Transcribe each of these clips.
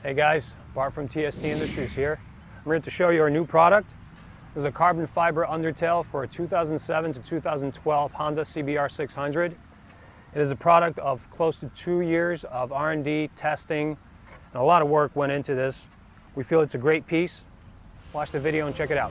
Hey guys, Bart from TST Industries here. I'm here to show you our new product. This is a carbon fiber undertail for a 2007 to 2012 Honda CBR 600. It is a product of close to 2 years of R&D, testing, and a lot of work went into this. We feel it's a great piece. Watch the video and check it out.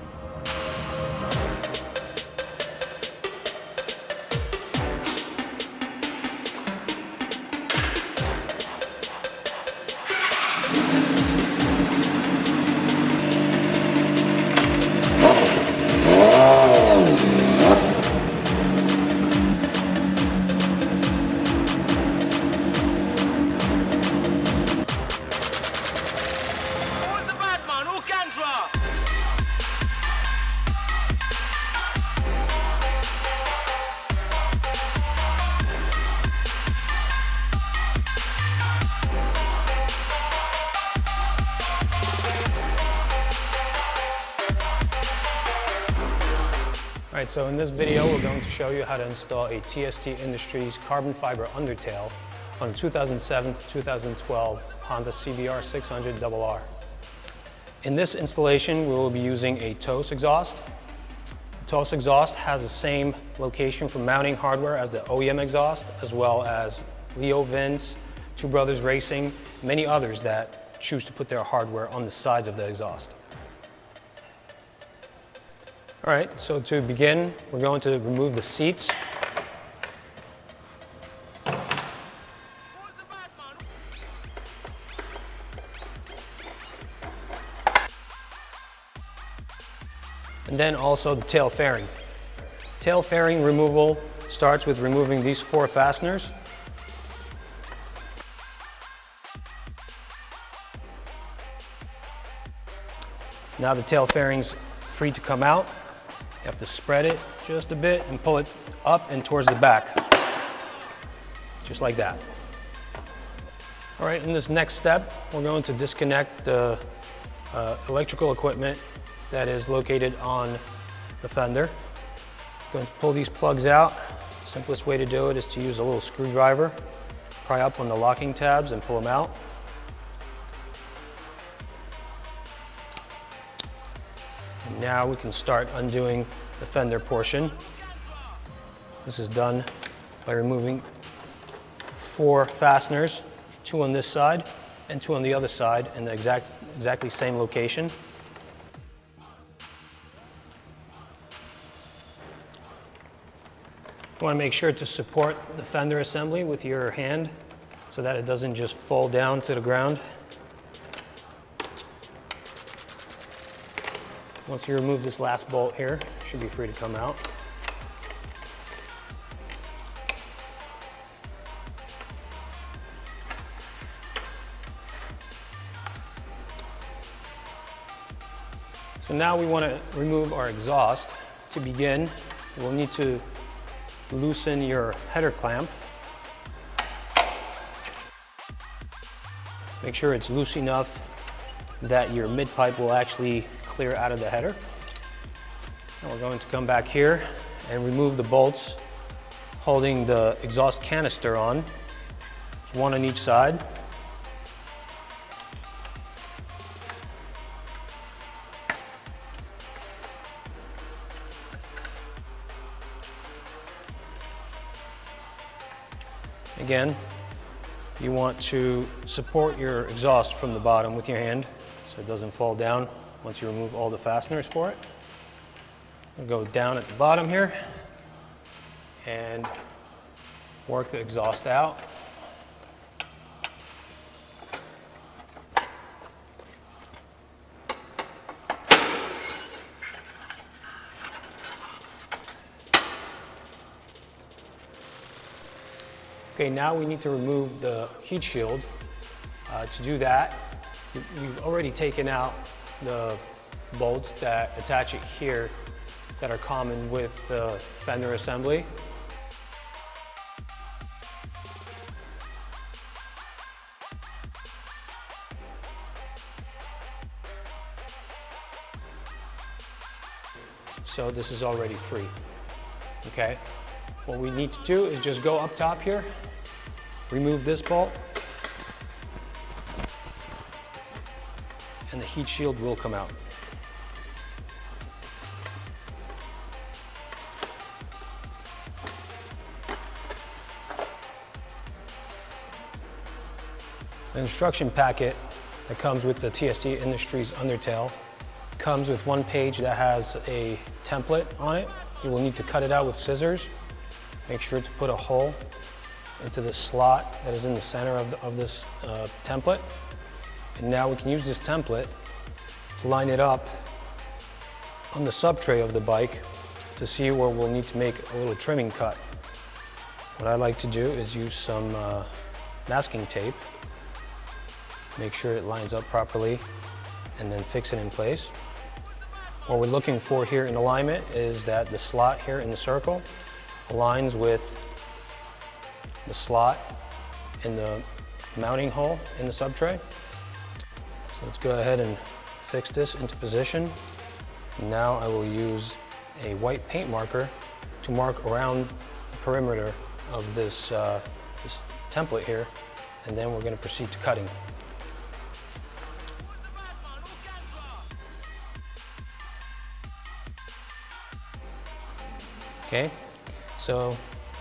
Alright, so in this video we're going to show you how to install a TST Industries carbon fiber undertail on a 2007 to 2012 Honda CBR 600RR. In this installation we will be using a TOS exhaust. The TOS exhaust has the same location for mounting hardware as the OEM exhaust, as well as Leo Vince, Two Brothers Racing, many others that choose to put their hardware on the sides of the exhaust. All right, so to begin, we're going to remove the seats. And then also the tail fairing. Tail fairing removal starts with removing these 4 fasteners. Now the tail fairing's free to come out. You have to spread it just a bit and pull it up and towards the back, just like that. All right, in this next step, we're going to disconnect the electrical equipment that is located on the fender. Going to pull these plugs out. Simplest way to do it is to use a little screwdriver, pry up on the locking tabs and pull them out. And now we can start undoing the fender portion. This is done by removing 4 fasteners, 2 on this side and 2 on the other side in the exactly same location. You want to make sure to support the fender assembly with your hand so that it doesn't just fall down to the ground. Once you remove this last bolt here, it should be free to come out. So now we want to remove our exhaust. To begin, we'll need to loosen your header clamp. Make sure it's loose enough that your mid-pipe will actually clear out of the header. And we're going to come back here and remove the bolts holding the exhaust canister on. There's 1 on each side. Again, you want to support your exhaust from the bottom with your hand so it doesn't fall down once you remove all the fasteners for it. I'll go down at the bottom here and work the exhaust out. Okay, now we need to remove the heat shield. To do that, we've already taken out the bolts that attach it here that are common with the fender assembly. So this is already free, okay? What we need to do is just go up top here, remove this bolt, and the heat shield will come out. The instruction packet that comes with the TST Industries Undertail comes with one page that has a template on it. You will need to cut it out with scissors. Make sure to put a hole into the slot that is in the center of this template. And now we can use this template to line it up on the subtray of the bike to see where we'll need to make a little trimming cut. What I like to do is use some masking tape, make sure it lines up properly, and then fix it in place. What we're looking for here in alignment is that the slot here in the circle aligns with the slot in the mounting hole in the subtray. So let's go ahead and fix this into position. Now I will use a white paint marker to mark around the perimeter of this template here, and then we're going to proceed to cutting. Okay, so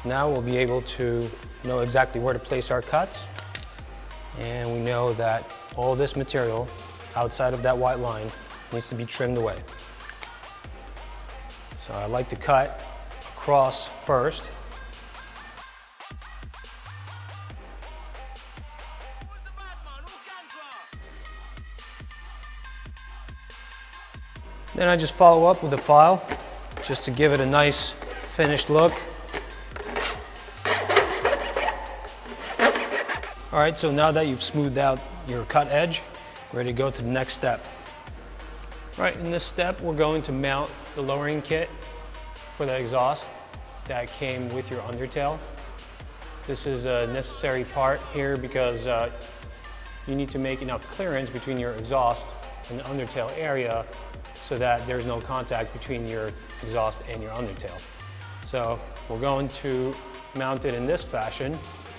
now we'll be able to know exactly where to place our cuts, and we know that all this material outside of that white line needs to be trimmed away. So I like to cut across first. Then I just follow up with a file just to give it a nice finished look. All right, so now that you've smoothed out your cut edge, you're ready to go to the next step. All right, in this step, we're going to mount the lowering kit for the exhaust that came with your undertail. This is a necessary part here because you need to make enough clearance between your exhaust and the undertail area so that there's no contact between your exhaust and your undertail. So we're going to mount it in this fashion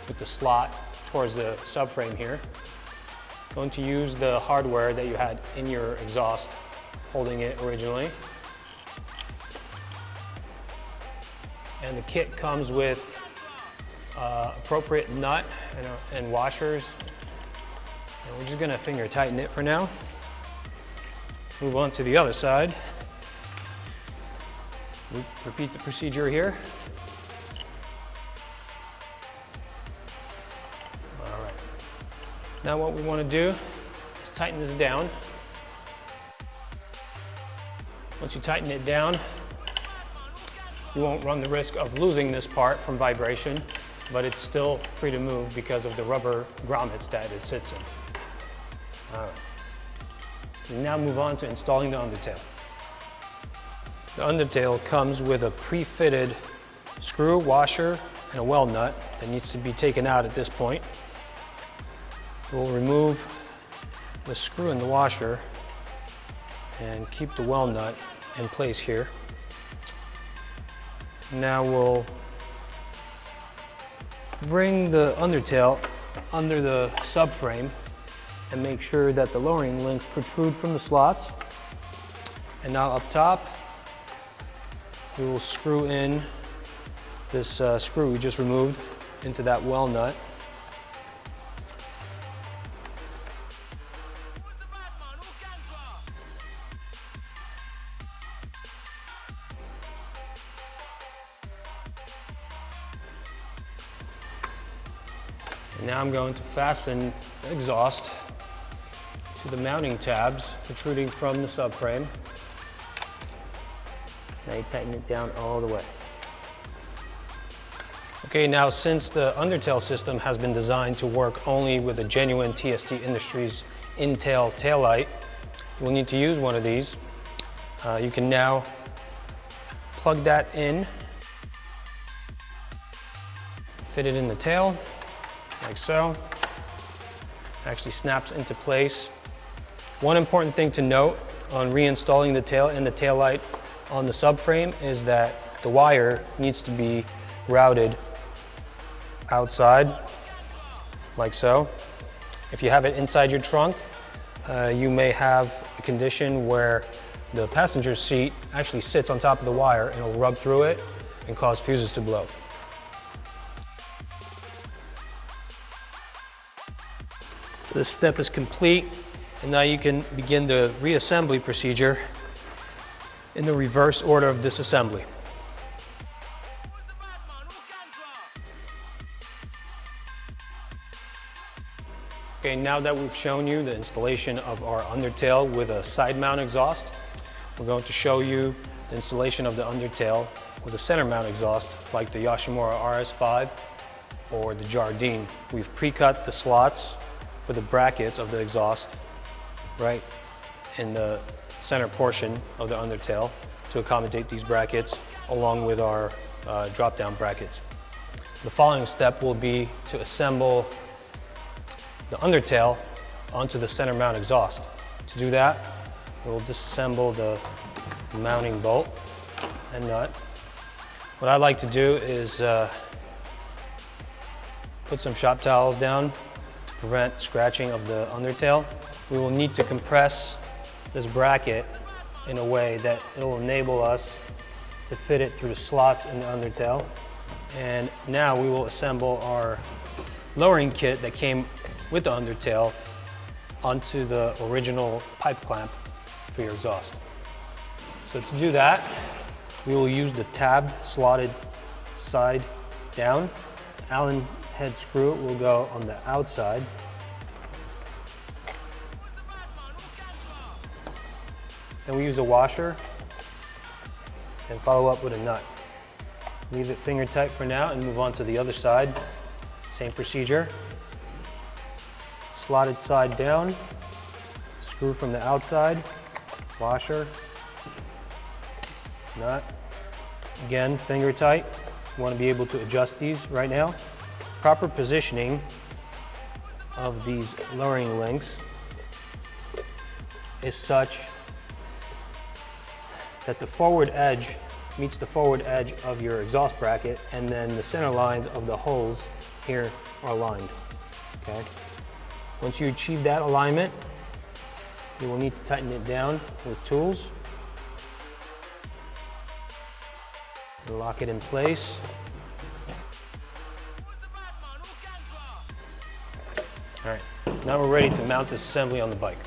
with the slot towards the subframe here. Going to use the hardware that you had in your exhaust holding it originally. And the kit comes with appropriate nut and washers. And we're just gonna finger tighten it for now. Move on to the other side. Repeat the procedure here. All right. Now what we want to do is tighten this down. Once you tighten it down, you won't run the risk of losing this part from vibration, but it's still free to move because of the rubber grommets that it sits in. All right. We now move on to installing the undertail. The undertail comes with a pre-fitted screw, washer, and a well nut that needs to be taken out at this point. We'll remove the screw and the washer and keep the well nut in place here. Now we'll bring the undertail under the subframe and make sure that the lowering links protrude from the slots. And now up top, we will screw in this screw we just removed into that well nut. And now I'm going to fasten the exhaust to the mounting tabs protruding from the subframe. Now you tighten it down all the way. Okay, now since the undertail system has been designed to work only with a genuine TST Industries in-tail taillight, you will need to use one of these. You can now plug that in, fit it in the tail, like so. It actually snaps into place. One important thing to note on reinstalling the tail and the taillight on the subframe is that the wire needs to be routed outside, like so. If you have it inside your trunk, you may have a condition where the passenger seat actually sits on top of the wire and it'll rub through it and cause fuses to blow. This step is complete, and now you can begin the reassembly procedure in the reverse order of disassembly. Okay, now that we've shown you the installation of our undertail with a side mount exhaust, we're going to show you the installation of the undertail with a center mount exhaust like the Yoshimura RS5 or the Jardine. We've pre-cut the slots for the brackets of the exhaust right in the center portion of the undertail to accommodate these brackets, along with our drop-down brackets. The following step will be to assemble the undertail onto the center mount exhaust. To do that, we'll disassemble the mounting bolt and nut. What I like to do is put some shop towels down to prevent scratching of the undertail. We will need to compress this bracket in a way that it will enable us to fit it through the slots in the undertail. And now we will assemble our lowering kit that came with the undertail onto the original pipe clamp for your exhaust. So to do that, we will use the tabbed slotted side down. The Allen head screw will go on the outside. Then we use a washer and follow up with a nut. Leave it finger tight for now and move on to the other side. Same procedure. Slotted side down, screw from the outside, washer, nut. Again, finger tight. You want to be able to adjust these right now. Proper positioning of these lowering links is such that the forward edge meets the forward edge of your exhaust bracket, and then the center lines of the holes here are aligned, okay? Once you achieve that alignment, you will need to tighten it down with tools. Lock it in place. All right, now we're ready to mount this assembly on the bike.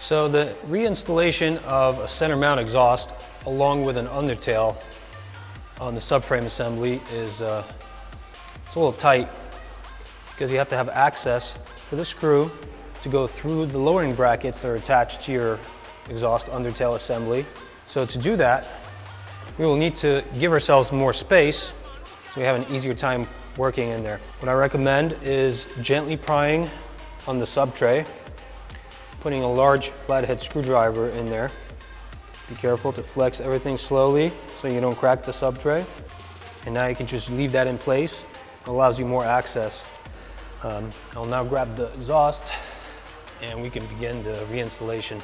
So the reinstallation of a center mount exhaust along with an undertail on the subframe assembly is it's a little tight because you have to have access for the screw to go through the lowering brackets that are attached to your exhaust undertail assembly. So to do that, we will need to give ourselves more space so we have an easier time working in there. What I recommend is gently prying on the sub tray, putting a large flathead screwdriver in there. Be careful to flex everything slowly so you don't crack the sub tray. And now you can just leave that in place. It allows you more access. I'll now grab the exhaust and we can begin the reinstallation.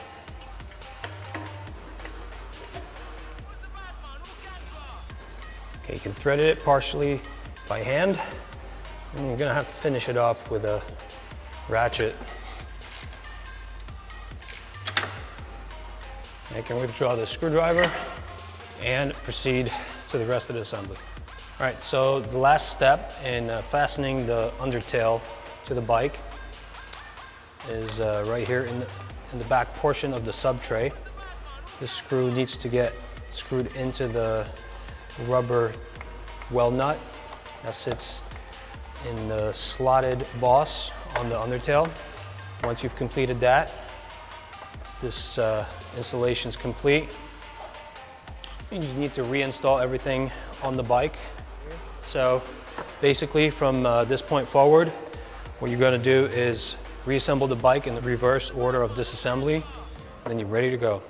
Okay, you can thread it partially by hand, and you're gonna have to finish it off with a ratchet. I can withdraw the screwdriver and proceed to the rest of the assembly. All right, so the last step in fastening the undertail to the bike is right here in the back portion of the sub tray. This screw needs to get screwed into the rubber well nut that sits in the slotted boss on the undertail. Once you've completed that, this installation is complete. You just need to reinstall everything on the bike. So basically from this point forward, what you're going to do is reassemble the bike in the reverse order of disassembly, and then you're ready to go.